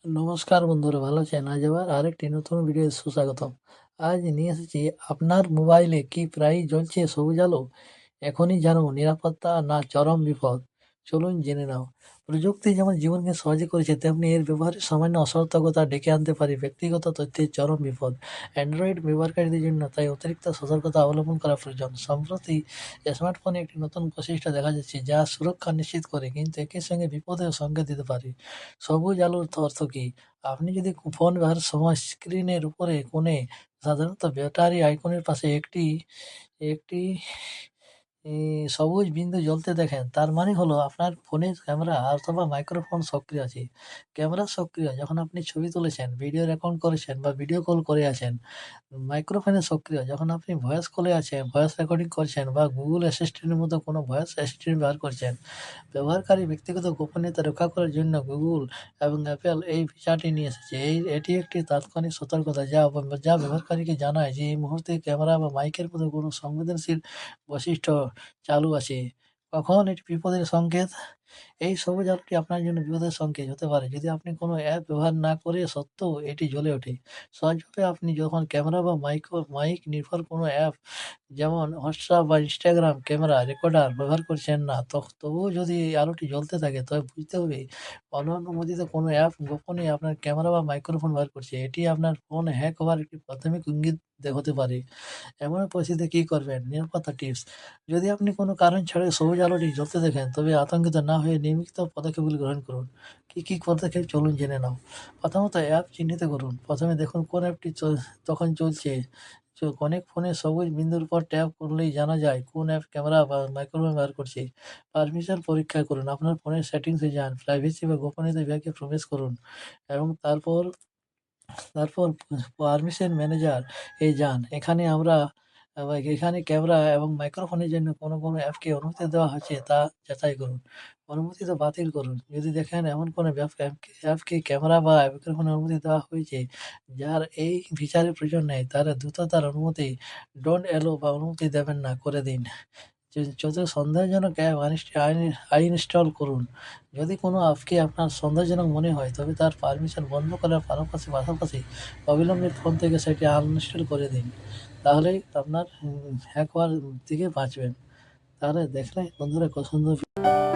নমস্কার বন্ধুরা, ভালো আছেন? আজ আবার আরেকটি নতুন ভিডিও সুস্বাগতম। আজ নিয়ে এসেছি আপনার মোবাইলে কি প্রায়ই জ্বলছে সবুজ আলো? এখনই জানো নিরাপত্তা না চরম বিপদ। চলুন জেনে নাও। প্রযুক্তি যেমন জীবনকে সহজে করেছে, তেমনি এর ব্যবহারের সামান্য অসতর্কতা ডেকে আনতে পারে ব্যক্তিগত তথ্যের চরম বিপদ। অ্যান্ড্রয়েড ব্যবহারকারীদের জন্য তাই অতিরিক্ত সতর্কতা অবলম্বন করা প্রয়োজন। সম্প্রতি স্মার্টফোনে একটি নতুন বৈশিষ্ট্য দেখা যাচ্ছে যা সুরক্ষা নিশ্চিত করে, কিন্তু একই সঙ্গে বিপদের সংকেত দিতে পারে। সবুজ আলোর অর্থ কী? আপনি যদি ফোন ব্যবহারের সময় স্ক্রিনের উপরে কোণে সাধারণত ব্যাটারি আইকনের পাশে একটি একটি সবুজ বিন্দু জ্বলতে দেখেন, তার মানে হলো আপনার ফোনের ক্যামেরা অথবা মাইক্রোফোন সক্রিয় আছে। ক্যামেরা সক্রিয় যখন আপনি ছবি তুলেছেন, ভিডিও রেকর্ড করেছেন বা ভিডিও কল করে আছেন। মাইক্রোফোনে সক্রিয় যখন আপনি ভয়েস কলে আছেন, ভয়েস রেকর্ডিং করছেন বা গুগল অ্যাসিস্ট্যান্টের মতো কোনো ভয়েস অ্যাসিস্ট্যান্ট ব্যবহার করছেন। ব্যবহারকারী ব্যক্তিগত গোপনীয়তা রক্ষা করার জন্য গুগল এবং অ্যাপল এই ফিচারটি নিয়ে এসেছে। এটি একটি তাৎক্ষণিক সতর্কতা যা ব্যবহারকারীকে জানায় যে এই মুহূর্তে ক্যামেরা বা মাইকের মতো কোনো সংবেদনশীল বৈশিষ্ট্য চালু আছে। কখন এটি বিপদের সংকেত? এই সবুজ আলোটি আপনার জন্য বিপদের সংকেত হতে পারে যদি আপনি কোনো অ্যাপ ব্যবহার না করে সত্ত্বেও এটি জ্বলে ওঠে। সহজভাবে আপনি যখন ক্যামেরা বা মাইক নির্ভর কোনো অ্যাপ যেমন হোয়াটসঅ্যাপ বা ইনস্টাগ্রাম ক্যামেরা রেকর্ডার ব্যবহার করছেন না, তবুও যদি এই আলোটি জ্বলতে থাকে, তবে বুঝতে হবে অননুমোদিত কোনো অ্যাপ গোপনে আপনার ক্যামেরা বা মাইক্রোফোন ব্যবহার করছে। এটি আপনার ফোন হ্যাক হওয়ার একটি প্রাথমিক ইঙ্গিত হতে পারে। এমন পরিস্থিতিতে কী করবেন? নিরাপত্তা টিপস: যদি আপনি কোনো কারণ ছাড়াই সবুজ আলোটি জ্বলতে দেখেন, তবে আতঙ্কিত না হয়ে নিম্নলিখিত পদক্ষেপগুলি গ্রহণ করুন। কী পদক্ষেপ চলুন জেনে নাও। প্রথমত, অ্যাপ চিহ্নিত করুন। প্রথমে দেখুন কোন অ্যাপটি তখন চলছে। অনেক ফোনে সবুজ বিন্দুর উপর ট্যাপ করলেই জানা যায় কোন অ্যাপ ক্যামেরা বা মাইক্রোফোন ব্যবহার করছে। পারমিশন পরীক্ষা করুন। আপনার ফোনের সেটিংসে যান, প্রাইভেসি বা গোপনীয়তা বিভাগে প্রবেশ করুন এবং তারপর পারমিশন ম্যানেজার যান। এখানে ক্যামেরা এবং মাইক্রোফোনের জন্য কোনো অ্যাপকে অনুমতি দেওয়া হয়েছে তা যাচাই করুন। অনুমতি তো বাতিল করুন। যদি দেখেন এমন কোনো অ্যাপকে ক্যামেরা বা মাইক্রোফোনের অনুমতি দেওয়া হয়েছে যার এই ফিচারের প্রয়োজন নেই, তাহলে দ্রুত তার অনুমতি ডোন্ট অ্যালো বা অনুমতি দেবেন না করে দিন। যত সন্দেহজনক অ্যাপ আনইনস্টল করুন। যদি কোনো অ্যাপকে আপনার সন্দেহজনক মনে হয়, তবে তার পারমিশন বন্ধ করার পাশাপাশি অবিলম্বে ফোন থেকে সেটি আনইনস্টল করে দিন। তাহলেই আপনার হ্যাক হওয়ার থেকে বাঁচবেন। তাহলে দেখলে বন্ধুরা, কত সুন্দর